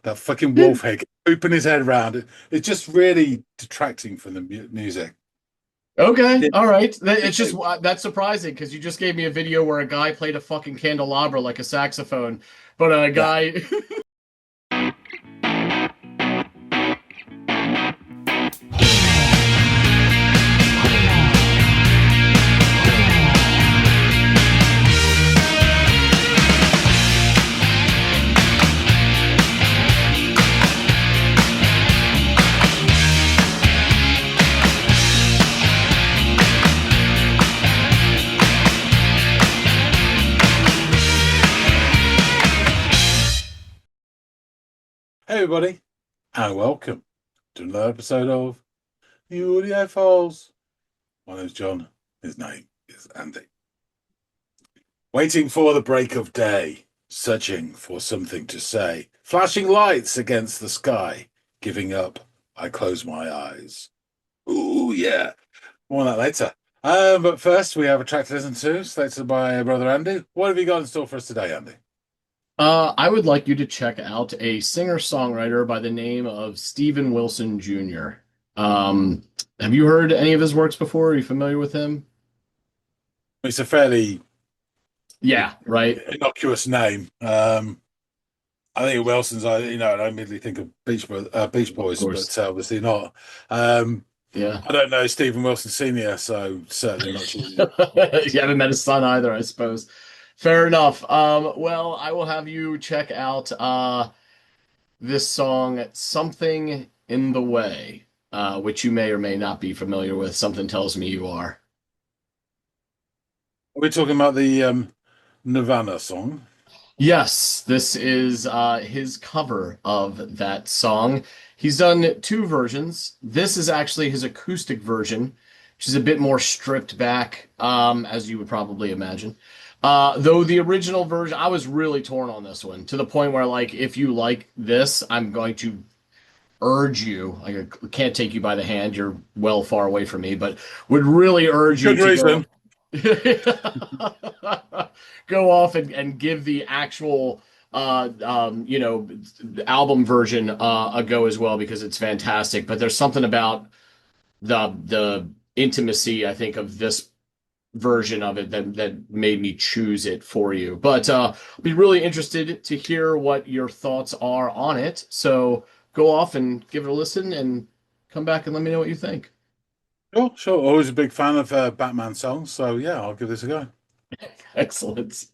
That fucking wolf head pooping his head around. It's just really detracting from the music. Okay, Yeah. all right. It's just that's surprising because you just gave me a video where a guy played a fucking candelabra like a saxophone, but a Yeah. guy. Hey everybody, and welcome to another episode of the Audiophiles. My name's John. His name is Andy. Waiting for the break of day, searching for something to say, flashing lights against the sky, giving up. I close my eyes. Ooh, yeah. More on that later. But first, we have a track to listen to, selected by brother Andy. What have you got in store for us today, Andy? I would like you to check out a singer-songwriter by the name of Stephen Wilson Jr. Have you heard any of his works before? Are you familiar with him? It's a fairly Yeah, right. innocuous name. I think Wilson's, I immediately think of Beach Of Boys, course. but obviously not. Um, Yeah. I don't know Stephen Wilson Senior, so certainly not Junior. You haven't met his son either, I suppose. Fair enough. Well, I will have you check out this song, Something in the Way, which you may or may not be familiar with. Something tells me you are. We're talking about the Nirvana song. Yes, this is his cover of that song. He's done two versions. This is actually his acoustic version, which is a bit more stripped back, as you would probably imagine. Though the original version, I was really torn on this one to the point where, like, if you like this, I'm going to urge you. I can't take you by the hand; you're well far away from me, but would really urge you Good to go reason. go off and give the actual album version a go as well because it's fantastic. But there's something about the intimacy, I think, of this version of it that made me choose it for you. But I'll be really interested to hear what your thoughts are on it. So go off and give it a listen and come back and let me know what you think. Sure, sure. Always a big fan of Batman songs, so yeah, I'll give this a go. Excellent.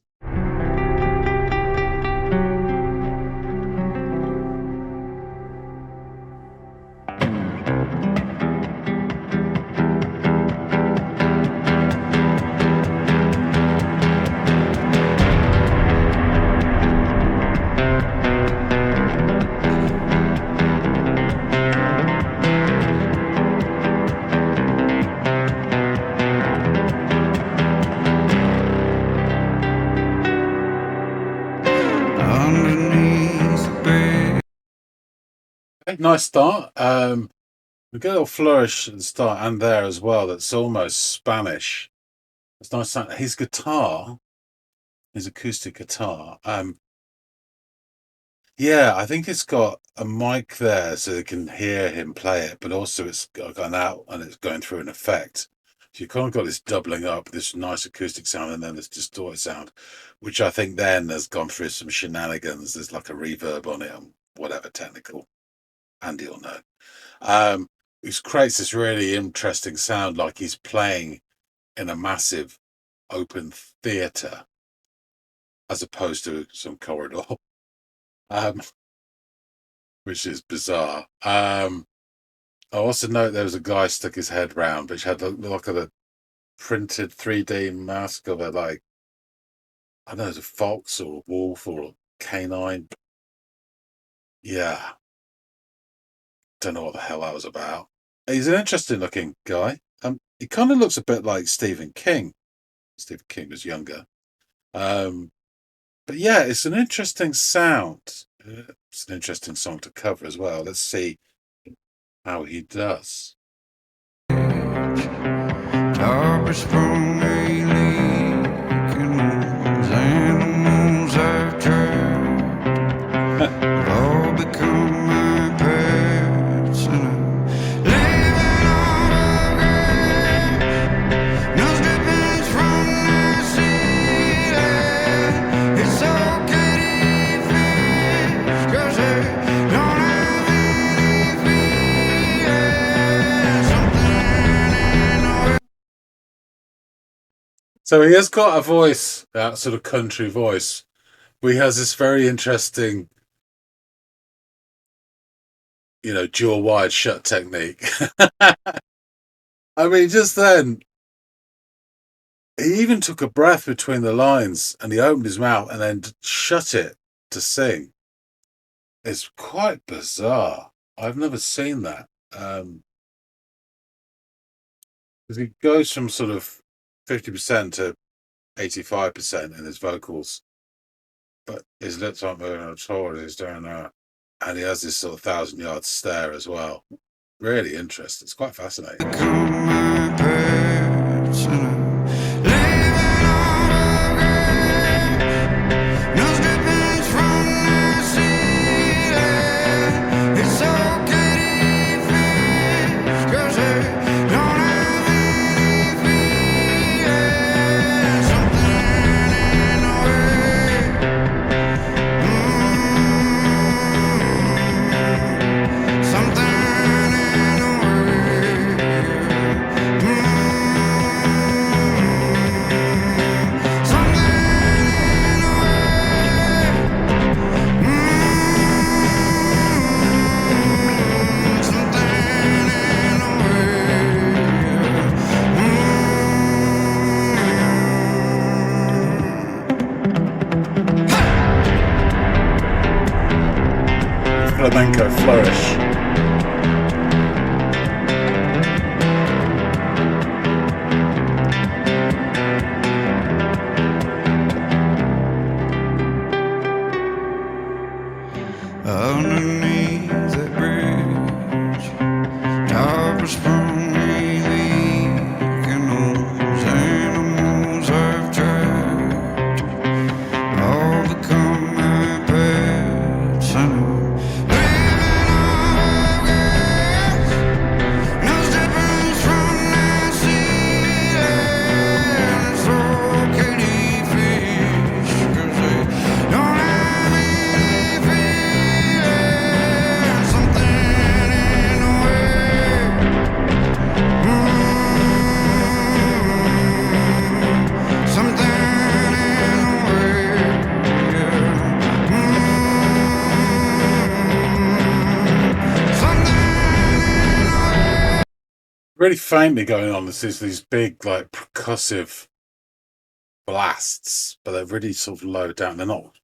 Okay, nice start. We get a little flourish at the start and there as well. That's almost Spanish. It's nice sound. His guitar, his acoustic guitar. Yeah, I think it's got a mic there so they can hear him play it, but also it's got an out and it's going through an effect. So you kind of got this doubling up, this nice acoustic sound, and then this distorted sound, which I think then has gone through some shenanigans. There's like a reverb on it and whatever technical Andy will know. Which creates this really interesting sound, like he's playing in a massive open theatre as opposed to some corridor, um, which is bizarre. I also note there was a guy stuck his head round, which had like a printed 3D mask of a, like, I don't know, it's a fox or a wolf or a canine. Yeah, don't know what the hell that was about. He's an interesting looking guy. He kind of looks a bit like Stephen King. Stephen King was younger. But yeah, it's an interesting sound. It's an interesting song to cover as well. Let's see how he does. Sprung a leak and those animals I've tried, all because So he has got a voice, that sort of country voice. But he has this very interesting, jaw wide shut technique. I mean, just then, he even took a breath between the lines and he opened his mouth and then shut it to sing. It's quite bizarre. I've never seen that. Because he goes from sort of 50% to 85% in his vocals, but his lips aren't moving at all as he's doing that. And he has this sort of 1,000-yard stare as well. Really interesting. It's quite fascinating. Flamenco flourish. Underneath that bridge, towers from relief, and those animals I've trapped all become my pets. I know. Really faintly going on, this is these big, like, percussive blasts, but they're really sort of low down. They're not.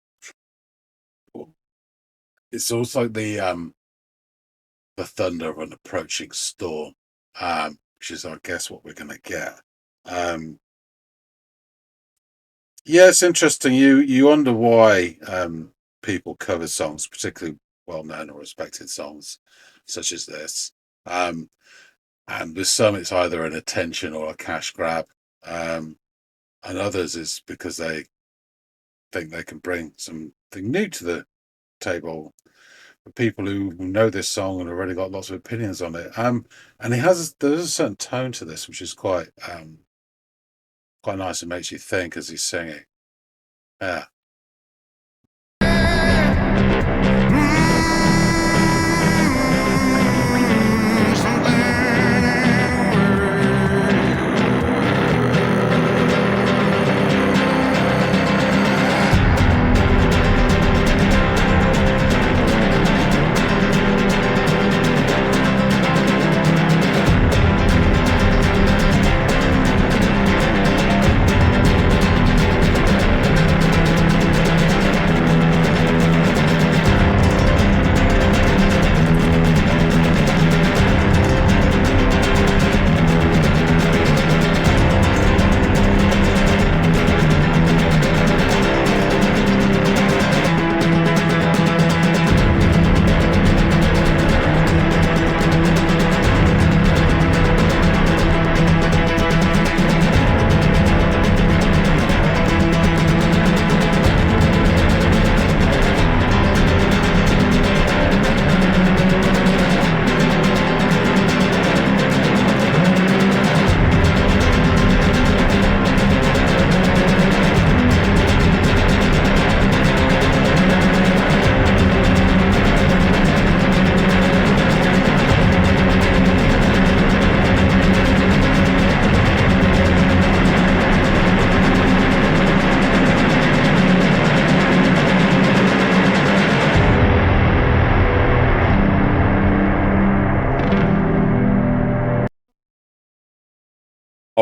It's also like the thunder of an approaching storm, which is, I guess, what we're going to get. Yeah, it's interesting. You wonder why people cover songs, particularly well-known or respected songs, such as this. And with some, it's either an attention or a cash grab, and others it's because they think they can bring something new to the table for people who know this song and already got lots of opinions on it. And there's a certain tone to this which is quite nice and makes you think as he's singing. Yeah.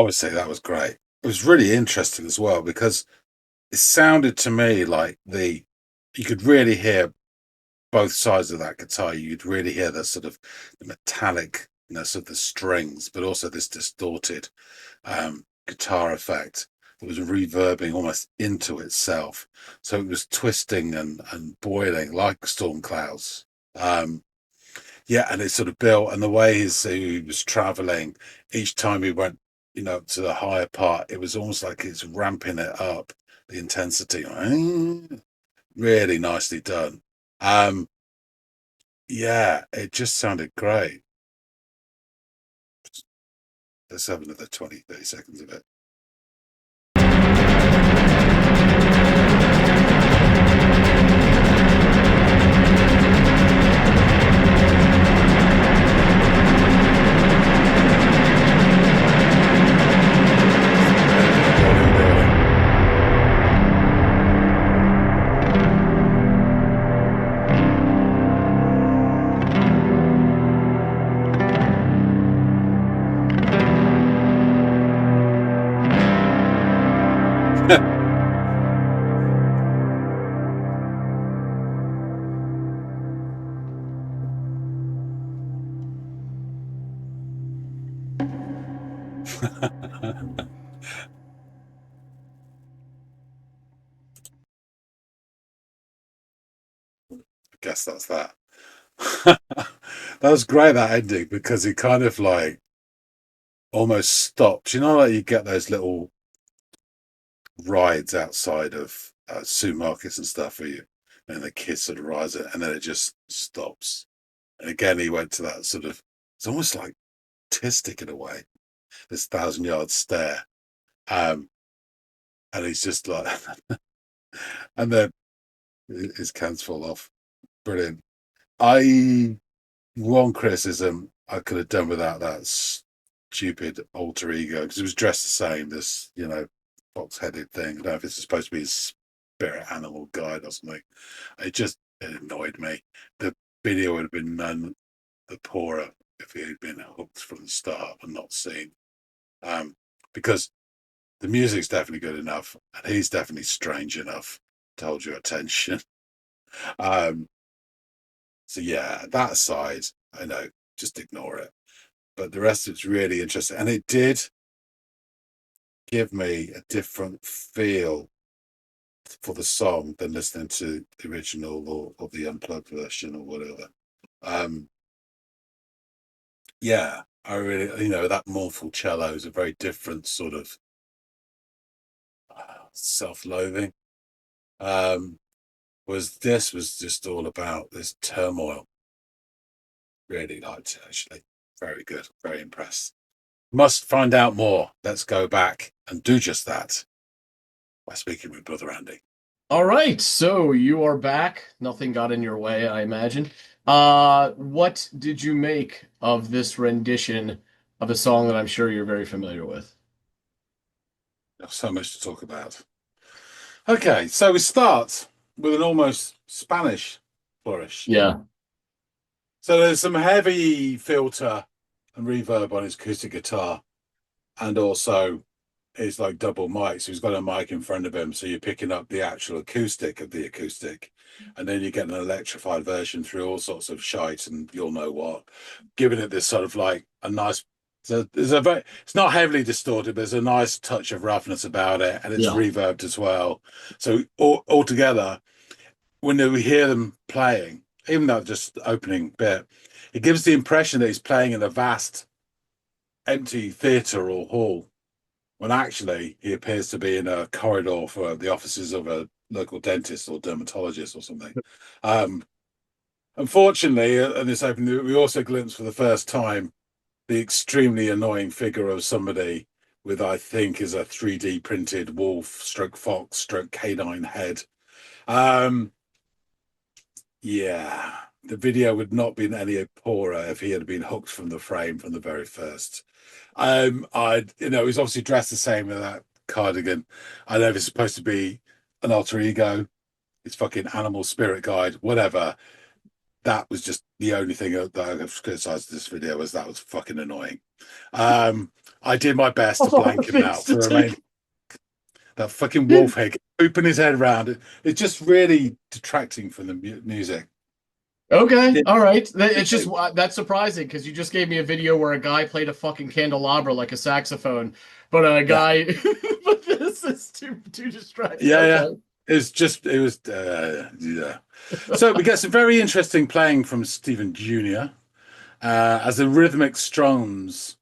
Obviously, that was great. It was really interesting as well because it sounded to me like you could really hear both sides of that guitar. You'd really hear the sort of the metallicness of the strings, but also this distorted guitar effect that was reverbing almost into itself. So it was twisting and boiling like storm clouds. Um, yeah, and it sort of built, and the way he was traveling each time he went, to the higher part, it was almost like it's ramping it up, the intensity. Really nicely done. Um, yeah, it just sounded great. Let's have another 20, 30 seconds of it. Guess that's that. That was great, that ending, because it kind of like almost stopped. Like you get those little rides outside of supermarkets and stuff where and the kids sort of rise it and then it just stops. And again, he went to that sort of, it's almost like artistic in a way, this 1,000-yard stare. And he's just like, and then his cans fall off. Brilliant. One criticism I could have done without that stupid alter ego, because it was dressed the same, this, box-headed thing. I don't know if it's supposed to be a spirit animal guide or something. It annoyed me. The video would have been none the poorer if he had been hooked from the start and not seen. Because the music's definitely good enough, and he's definitely strange enough to hold your attention. Um, so yeah, that aside, I know, just ignore it. But the rest of it's really interesting, and it did give me a different feel for the song than listening to the original or the unplugged version or whatever. Um, yeah, I really, that mournful cello is a very different sort of self-loathing. Was this was just all about this turmoil. Really liked it, actually. Very good. Very impressed. Must find out more. Let's go back and do just that by speaking with Brother Andy. All right, so you are back. Nothing got in your way, I imagine. What did you make of this rendition of a song that I'm sure you're very familiar with? There's so much to talk about. Okay, so we start with an almost Spanish flourish. Yeah. So there's some heavy filter and reverb on his acoustic guitar, and also it's like double mic. So he's got a mic in front of him, so you're picking up the actual acoustic of the acoustic, and then you get an electrified version through all sorts of shite, and you'll know what, giving it this sort of like a nice. So it's not heavily distorted, but there's a nice touch of roughness about it, and it's Yeah. reverbed as well. So all together, when we hear them playing, even though just the opening bit, it gives the impression that he's playing in a vast, empty theatre or hall, when actually he appears to be in a corridor for the offices of a local dentist or dermatologist or something. Um, Unfortunately, in this opening, we also glimpse for the first time the extremely annoying figure of somebody with, I think, is a 3D printed wolf, stroke fox, stroke canine head. Yeah, the video would not been any poorer if he had been hooked from the frame from the very first. He's obviously dressed the same with that cardigan. I know if it's supposed to be an alter ego, it's fucking animal spirit guide, whatever. that was just the only thing that I've criticized this video was that was fucking annoying. Um, I did my best to A lot blank of him things out to for the remaining. take. That fucking wolf head open his head around. It's just really detracting from the music. Okay, Yeah, all right. It's just that's surprising because you just gave me a video where a guy played a fucking candelabra like a saxophone, but a yeah, guy, but this is too distracting. yeah, yeah. Okay. It was, yeah. So we get some very interesting playing from Stephen Jr. As the rhythmic strums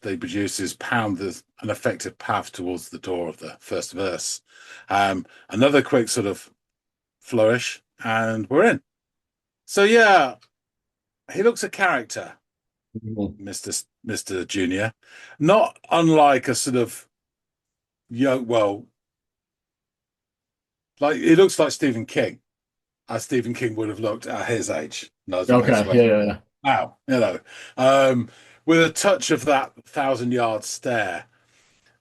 they produce is pound an effective path towards the door of the first verse. Another quick sort of flourish, and we're in. So yeah, he looks a character, Mhm. Mister Junior, not unlike a sort of young. Well, like he looks like Stephen King, as Stephen King would have looked at his age. No, as opposed to Okay, where yeah, yeah, yeah. now, um, with a touch of that thousand-yard stare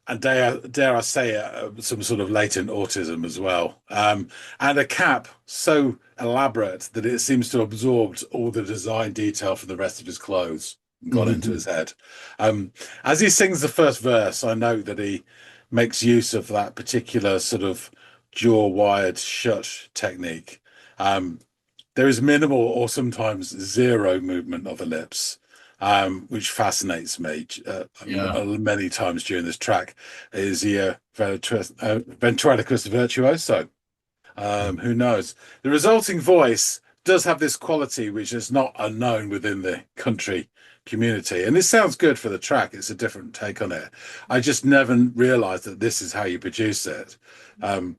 and dare I say it, some sort of latent autism as well, and a cap so elaborate that it seems to have absorbed all the design detail from the rest of his clothes and gone into Mhm. his head. Um, as he sings the first verse, I note that he makes use of that particular sort of jaw wired shut technique. Um, there is minimal or sometimes zero movement of the lips, which fascinates me Yeah. many times during this track. Is he a ventriloquist virtuoso? Who knows? The resulting voice does have this quality which is not unknown within the country community. And this sounds good for the track. It's a different take on it. I just never realized that this is how you produce it. Um,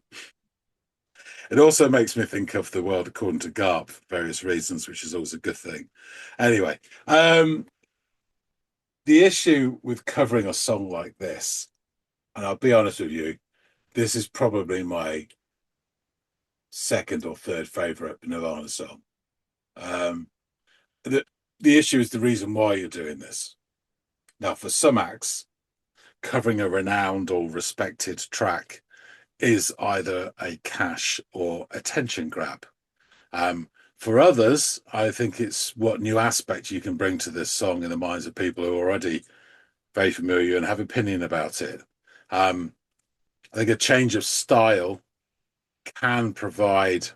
it also makes me think of the world according to Garp for various reasons, which is always a good thing. Anyway, the issue with covering a song like this, and I'll be honest with you, this is probably my second or third favorite Nirvana song. Um, the the issue is the reason why you're doing this. Now, for some acts, covering a renowned or respected track is either a cash or attention grab. For others, I think it's what new aspect you can bring to this song in the minds of people who are already very familiar and have opinion about it. Um, I think a change of style can provide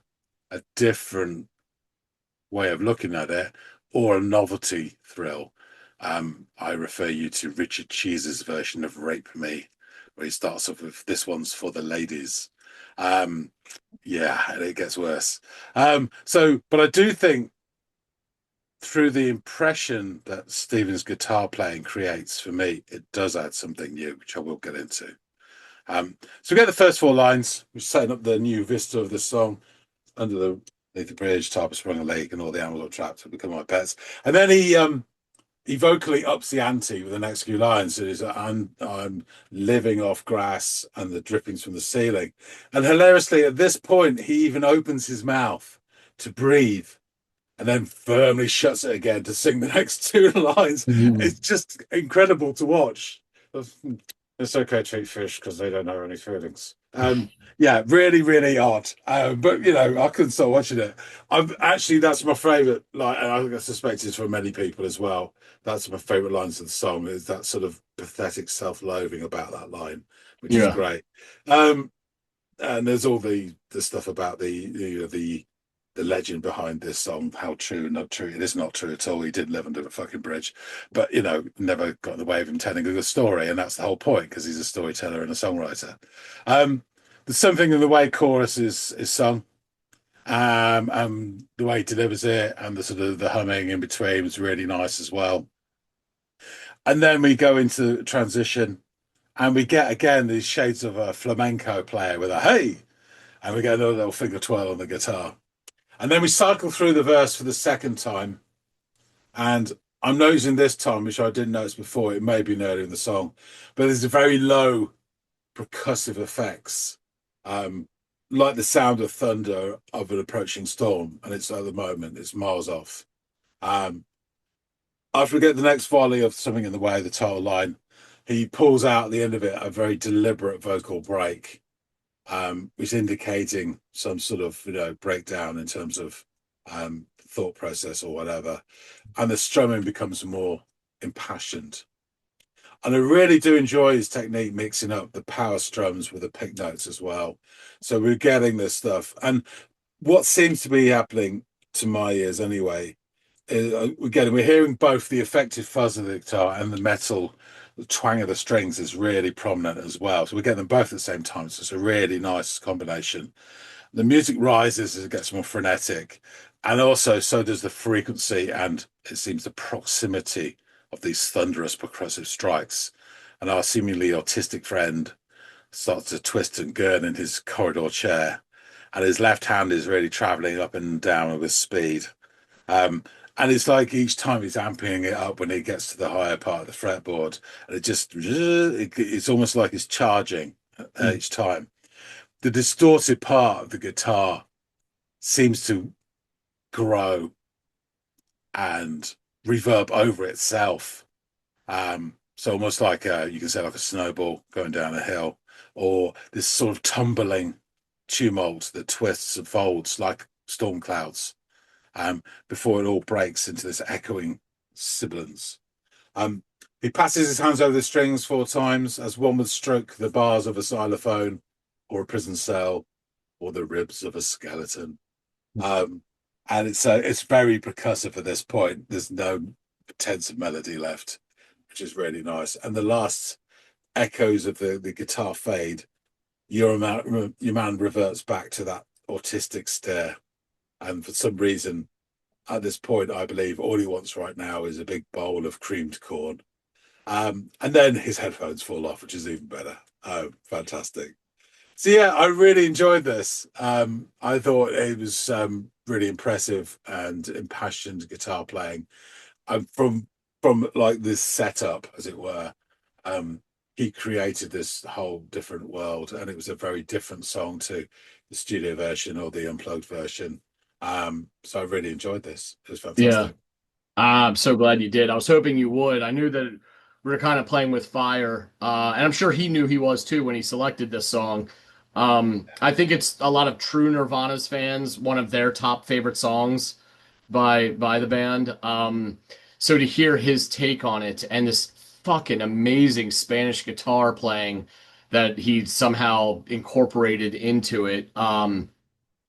a different way of looking at it or a novelty thrill. I refer you to Richard Cheese's version of Rape Me, where he starts off with this one's for the ladies. Um, yeah, and it gets worse. But I do think through the impression that Stephen's guitar playing creates for me, it does add something new, which I will get into. So we get the first four lines. We're setting up the new vista of the song under the bridge, Tarper sprung a lake, and all the animals are trapped to become my pets. And then he vocally ups the ante with the next few lines. It is I'm living off grass and the drippings from the ceiling. And hilariously, at this point, he even opens his mouth to breathe and then firmly shuts it again to sing the next two lines. Mhm. It's just incredible to watch. It's okay to eat fish because they don't have any feelings. Yeah, really, really odd. But I couldn't stop watching it. I'm actually that's my favorite. Like, and I suspect it's for many people as well. That's my favorite lines of the song. Is that sort of pathetic self-loathing about that line, which is Yeah. great. And there's all the stuff about the legend behind this song, how true and not true. It is not true at all. He did live under a fucking bridge, but never got in the way of him telling a good story, and that's the whole point because he's a storyteller and a songwriter. There's something in the way chorus is sung, and the way he delivers it, and the sort of the humming in between was really nice as well. And then we go into transition, and we get again these shades of a flamenco player with a hey, and we get another little finger twirl on the guitar. And then we cycle through the verse for the second time. And I'm noticing this time, which I didn't notice before, it may be earlier in the song, but there's a very low percussive effects, um, like the sound of thunder of an approaching storm. And it's at the moment, it's miles off. Um, After we get the next volley of something in the way of the title line, he pulls out at the end of it a very deliberate vocal break, which is indicating some sort of breakdown in terms of thought process or whatever, and the strumming becomes more impassioned. And I really do enjoy his technique mixing up the power strums with the pick notes as well. So we're getting this stuff. And what seems to be happening to my ears anyway, again, we're hearing both the effective fuzz of the guitar and the metal, the twang of the strings is really prominent as well. So we get them both at the same time. So it's a really nice combination. The music rises as it gets more frenetic, and also so does the frequency and it seems the proximity of these thunderous percussive strikes. And our seemingly autistic friend starts to twist and gurn in his corridor chair, and his left hand is really traveling up and down with speed. Um, and it's like each time he's amping it up when he gets to the higher part of the fretboard, and it's almost like it's charging each time. The distorted part of the guitar seems to grow and reverb over itself. So almost like you can say like a snowball going down a hill, or this sort of tumbling tumult that twists and folds like storm clouds, before it all breaks into this echoing sibilance. He passes his hands over the strings 4 times as one would stroke the bars of a xylophone or a prison cell or the ribs of a skeleton. And it's very percussive at this point. There's no pretense of melody left, which is really nice. And the last echoes of the guitar fade, your man reverts back to that autistic stare. And for some reason, at this point, I believe all he wants right now is a big bowl of creamed corn. And then his headphones fall off, which is even better. Oh, fantastic. So yeah, I really enjoyed this. I thought it was really impressive and impassioned guitar playing. From like this setup, as it were, he created this whole different world, and it was a very different song to the studio version or the unplugged version. So I really enjoyed this. It was Yeah. fantastic. I'm so glad you did. I was hoping you would. I knew that we were kind of playing with fire, and I'm sure he knew he was too when he selected this song. I think it's a lot of true Nirvana's fans, one of their top favorite songs by the band. So to hear his take on it and this fucking amazing Spanish guitar playing that he somehow incorporated into it,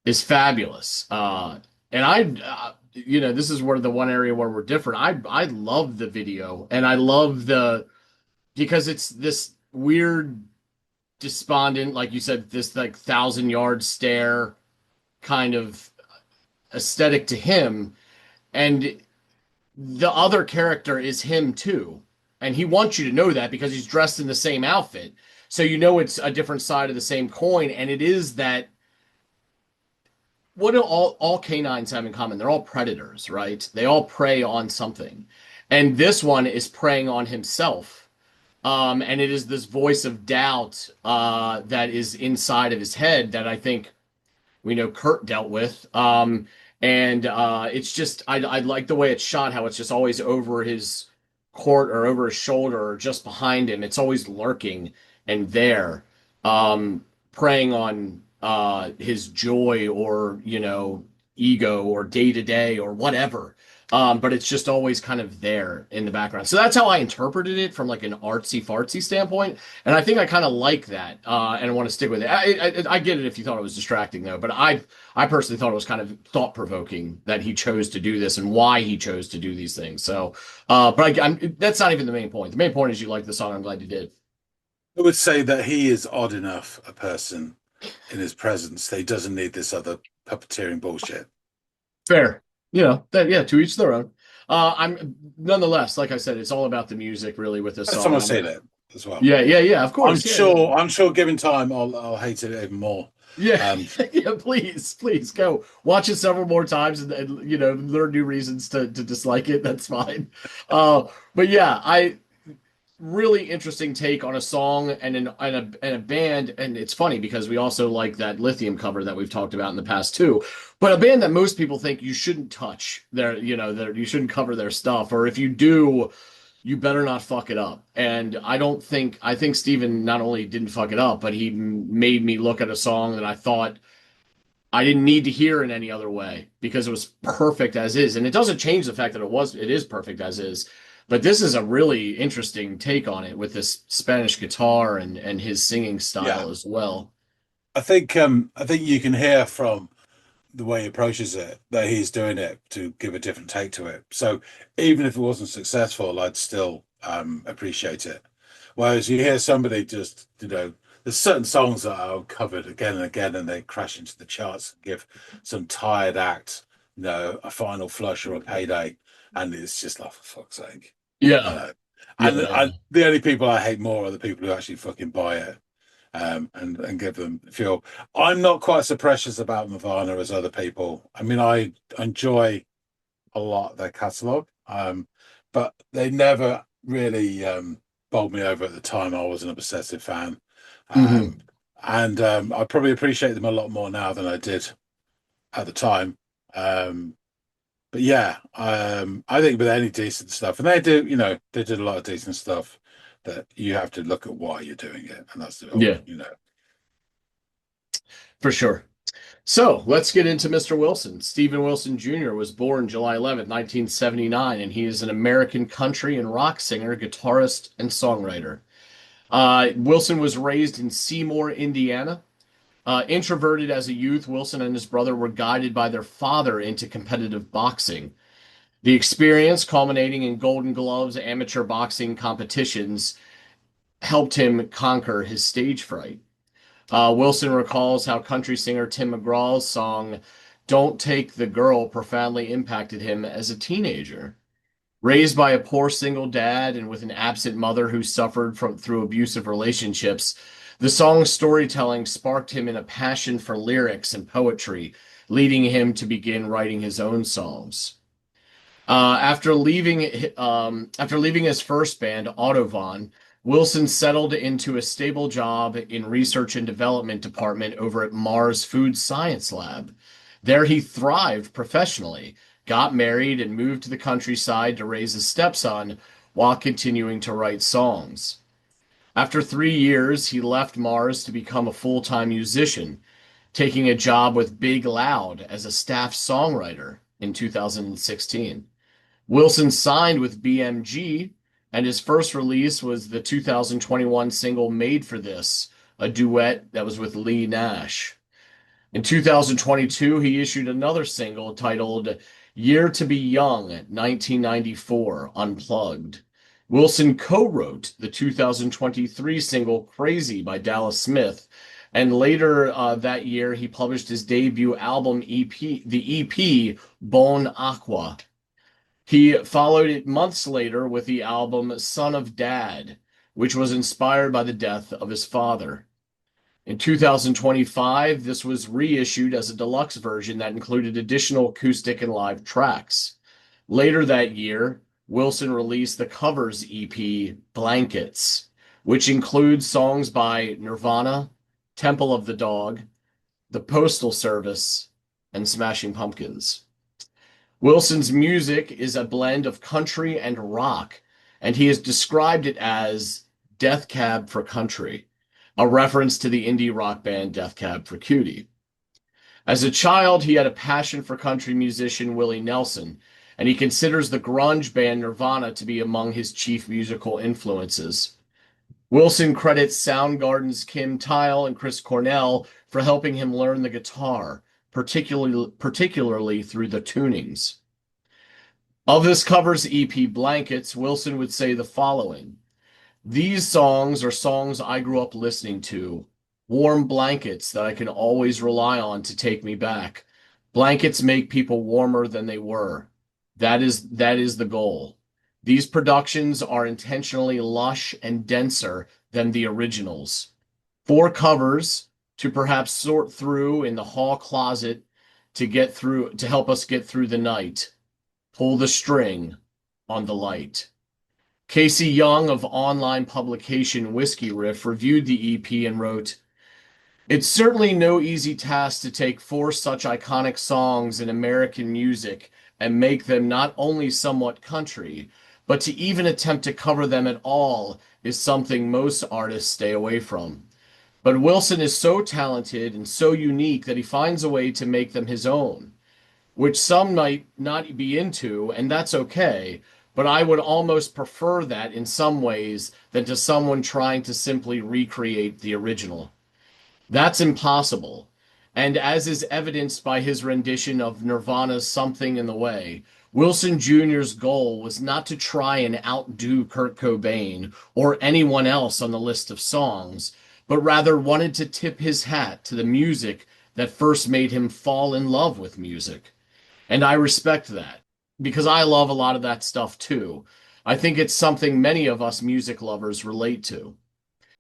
is fabulous. And this is where the one area where we're different. I love the video, and I love because it's this weird, despondent, like you said, this like 1,000 yard stare kind of aesthetic to him, and the other character is him too, and he wants you to know that because he's dressed in the same outfit, so you know it's a different side of the same coin, and it is that what do all canines have in common? They're all predators, right? They all prey on something. And this one is preying on himself. And it is this voice of doubt that is inside of his head that I think we know Kurt dealt with. And it's just, I like the way it's shot, how it's just always over his court or over his shoulder or just behind him. It's always lurking and there, preying on his joy or, ego or day to day or whatever. But it's just always kind of there in the background. So that's how I interpreted it from like an artsy fartsy standpoint. And I think I kind of like that. And I want to stick with it. I get it if you thought it was distracting though, but I personally thought it was kind of thought provoking that he chose to do this and why he chose to do these things. So, that's not even the main point. The main point is you like the song. I'm glad you did. I would say that he is odd enough a person in his presence that he doesn't need this other puppeteering bullshit. Fair. Yeah, to each their own. I'm nonetheless, like I said, it's all about the music really with this That's song. someone saying it as well. Yeah, of I'm course. sure. I'm sure. Given time, I'll hate it even more. Yeah, yeah, please go watch it several more times and learn new reasons to dislike it. That's fine. But yeah, I really interesting take on a song and a band, and it's funny because we also like that Lithium cover that we've talked about in the past too. But a band that most people think you shouldn't touch you shouldn't cover their stuff, or if you do, you better not fuck it up. And I think Steven not only didn't fuck it up, but he made me look at a song that I thought I didn't need to hear in any other way because it was perfect as is. And it doesn't change the fact that it is perfect as is. But this is a really interesting take on it with this Spanish guitar and his singing Yeah, style as well. I think you can hear from the way he approaches it that he's doing it to give a different take to it. So even if it wasn't successful, I'd still appreciate it. Whereas you hear somebody just, there's certain songs that are covered again and again and they crash into the charts and give some tired act, a final flush or a payday. And it's just like, for fuck's sake, you Yeah. know. Yeah, And yeah. the only people I hate more are the people who actually fucking buy it and give them feel. I'm not quite so precious about Nirvana as other people. I mean, I enjoy a lot their catalog, but they never really bowled me over at the time. I was an obsessive fan, um, Hmm. and I probably appreciate them a lot more now than I did at the time. Um, but yeah, I think with any decent stuff, and they do, they did a lot of decent stuff. That you have to look at why you're doing it, and that's the whole, Yeah, for sure. So let's get into Mr. Wilson. Stephen Wilson Jr. was born July 11th, 1979, and he is an American country and rock singer, guitarist, and songwriter. Wilson was raised in Seymour, Indiana. Introverted as a youth, Wilson and his brother were guided by their father into competitive boxing. The experience, culminating in Golden Gloves amateur boxing competitions, helped him conquer his stage fright. Wilson recalls how country singer Tim McGraw's song Don't Take the Girl profoundly impacted him as a teenager. Raised by a poor single dad and with an absent mother who suffered through abusive relationships, the song's storytelling sparked him in a passion for lyrics and poetry, leading him to begin writing his own songs. After leaving his first band, Autobahn, Wilson settled into a stable job in research and development department over at Mars Food Science Lab. There he thrived professionally, got married, and moved to the countryside to raise his stepson while continuing to write songs. After 3 years, he left Mars to become a full-time musician, taking a job with Big Loud as a staff songwriter in 2016. Wilson signed with BMG, and his first release was the 2021 single Made for This, a duet that was with Lee Nash. In 2022, he issued another single titled Year to Be Young, 1994, Unplugged. Wilson co-wrote the 2023 single Crazy by Dallas Smith, and later that year he published his debut album the EP Bon Aqua. He followed it months later with the album Son of Dad, which was inspired by the death of his father. In 2025, this was reissued as a deluxe version that included additional acoustic and live tracks. Later that year, Wilson released the covers EP Blankets, which includes songs by Nirvana, Temple of the Dog, The Postal Service, and Smashing Pumpkins. Wilson's music is a blend of country and rock, and he has described it as Death Cab for Country, a reference to the indie rock band Death Cab for Cutie. As a child, he had a passion for country musician Willie Nelson, and he considers the grunge band Nirvana to be among his chief musical influences. Wilson credits Soundgarden's Kim Thayil and Chris Cornell for helping him learn the guitar, particularly through the tunings. Of this cover's EP Blankets, Wilson would say the following: These songs are songs I grew up listening to, warm blankets that I can always rely on to take me back. Blankets make people warmer than they were. That is the goal. These productions are intentionally lush and denser than the originals. Four covers to perhaps sort through in the hall closet to help us get through the night. Pull the string on the light. Casey Young of online publication Whiskey Riff reviewed the EP and wrote, It's certainly no easy task to take four such iconic songs in American music and make them not only somewhat country, but to even attempt to cover them at all is something most artists stay away from. But Wilson is so talented and so unique that he finds a way to make them his own, which some might not be into, and that's okay. But I would almost prefer that in some ways than to someone trying to simply recreate the original. That's impossible. And as is evidenced by his rendition of Nirvana's Something in the Way, Wilson Jr.'s goal was not to try and outdo Kurt Cobain or anyone else on the list of songs, but rather wanted to tip his hat to the music that first made him fall in love with music. And I respect that because I love a lot of that stuff too. I think it's something many of us music lovers relate to.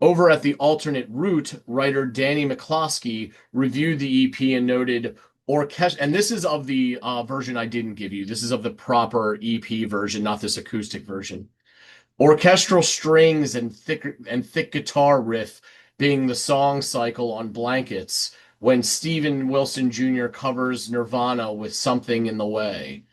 Over at the Alternate Route, writer Danny McCloskey reviewed the EP and noted orchestra, and this is of the version I didn't give you. This is of the proper EP version, not this acoustic version. Orchestral strings and thick guitar riff being the song cycle on Blankets when Steven Wilson Jr. covers Nirvana with Something in the Way.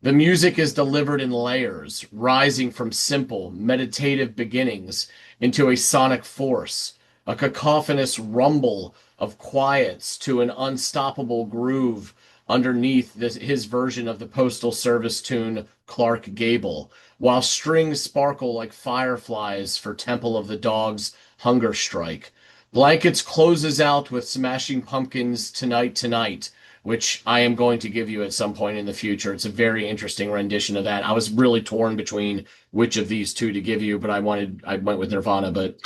The music is delivered in layers, rising from simple, meditative beginnings into a sonic force, a cacophonous rumble of quiets to an unstoppable groove underneath his version of the Postal Service tune Clark Gable, while strings sparkle like fireflies for Temple of the Dog's Hunger Strike. Blankets closes out with Smashing Pumpkins' Tonight Tonight, which I am going to give you at some point in the future. It's a very interesting rendition of that. I was really torn between which of these two to give you, but I went with Nirvana, but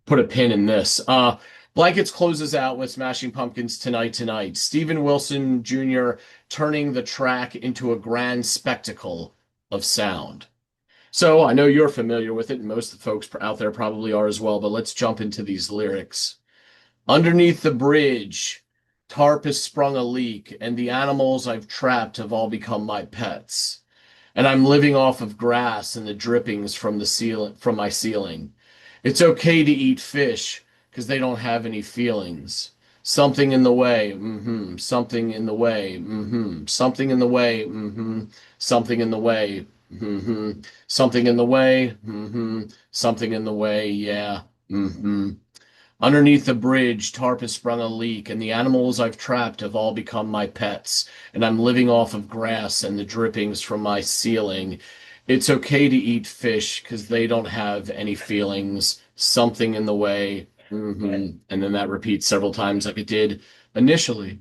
put a pin in this. Blankets closes out with Smashing Pumpkins' Tonight Tonight. Steven Wilson Jr. turning the track into a grand spectacle of sound. So I know you're familiar with it, and most of the folks out there probably are as well, but let's jump into these lyrics. Underneath the bridge, tarp has sprung a leak, and the animals I've trapped have all become my pets. And I'm living off of grass and the drippings from my ceiling. It's okay to eat fish, because they don't have any feelings. Something in the way, something in the way, something in the way, something in the way, something in the way, something in the way, yeah, Underneath the bridge, tarp has sprung a leak, and the animals I've trapped have all become my pets, and I'm living off of grass and the drippings from my ceiling. It's okay to eat fish, because they don't have any feelings. Something in the way, and then that repeats several times like it did initially.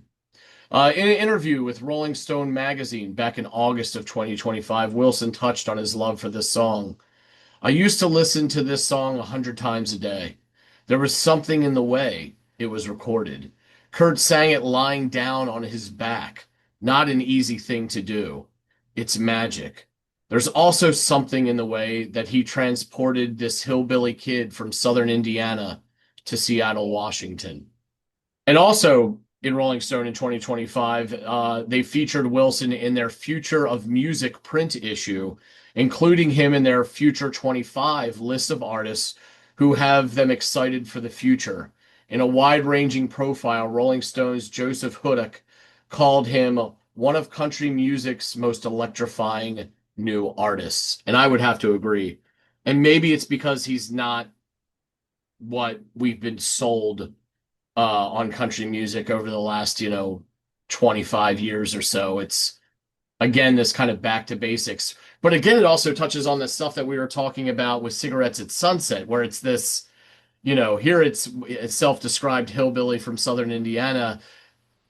In an interview with Rolling Stone magazine back in August of 2025, Wilson touched on his love for this song. I used to listen to this song 100 times a day. There was something in the way it was recorded. Kurt sang it lying down on his back. Not an easy thing to do. It's magic. There's also something in the way that he transported this hillbilly kid from southern Indiana to Seattle, Washington. And also in Rolling Stone in 2025, they featured Wilson in their Future of Music print issue, including him in their Future 25 list of artists who have them excited for the future. In a wide-ranging profile, Rolling Stone's Joseph Hudak called him one of country music's most electrifying new artists. And I would have to agree. And maybe it's because he's not what we've been sold on country music over the last, 25 years or so. It's, again, this kind of back to basics. But again, it also touches on the stuff that we were talking about with Cigarettes at Sunset, where it's this, here it's a self-described hillbilly from southern Indiana.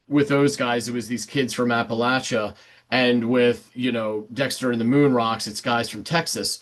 With those guys, it was these kids from Appalachia. And with, Dexter and the Moon Rocks, it's guys from Texas.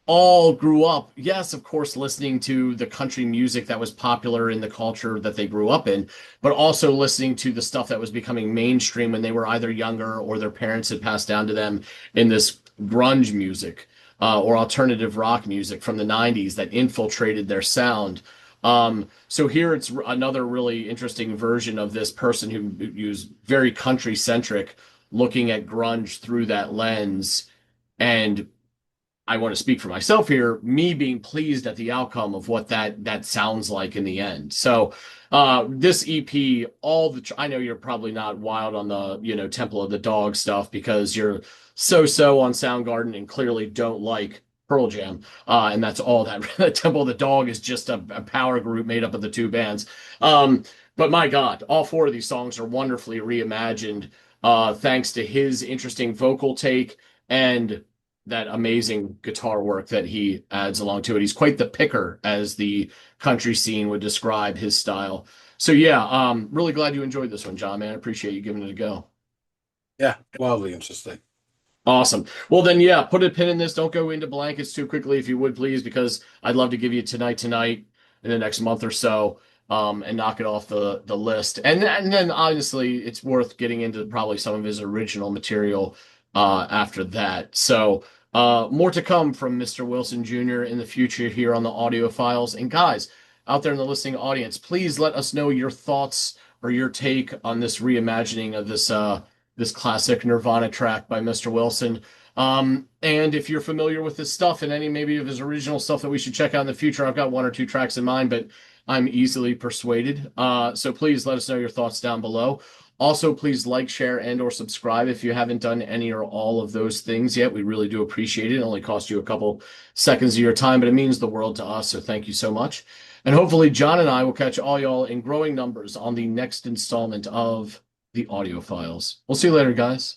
All grew up, yes, of course, listening to the country music that was popular in the culture that they grew up in, but also listening to the stuff that was becoming mainstream when they were either younger or their parents had passed down to them in this grunge music or alternative rock music from the 90s that infiltrated their sound. So here it's another really interesting version of this person who's very country centric, looking at grunge through that lens. And I want to speak for myself here, me being pleased at the outcome of what that sounds like in the end. So this EP, I know you're probably not wild on the, Temple of the Dog stuff because you're so on Soundgarden and clearly don't like Pearl Jam, and that's all that. Temple of the Dog is just a power group made up of the two bands. But my God, all four of these songs are wonderfully reimagined, thanks to his interesting vocal take and that amazing guitar work that he adds along to it. He's quite the picker, as the country scene would describe his style. So yeah, really glad you enjoyed this one, John, man. I appreciate you giving it a go. Yeah, wildly interesting. Awesome. Well, then, yeah, put a pin in this. Don't go into blankets too quickly, if you would, please, because I'd love to give you tonight in the next month or so, and knock it off the list. And then, honestly, it's worth getting into probably some of his original material after that. So, more to come from Mr. Wilson Jr. in the future here on the Audiophiles. And guys, out there in the listening audience, please let us know your thoughts or your take on this reimagining of this classic Nirvana track by Mr. Wilson. And if you're familiar with this stuff and any maybe of his original stuff that we should check out in the future, I've got one or two tracks in mind, but I'm easily persuaded. So please let us know your thoughts down below. Also, please like, share, and or subscribe if you haven't done any or all of those things yet. We really do appreciate it. It only costs you a couple seconds of your time, but it means the world to us. So thank you so much. And hopefully John and I will catch all y'all in growing numbers on the next installment of the Audiophiles. We'll see you later, guys.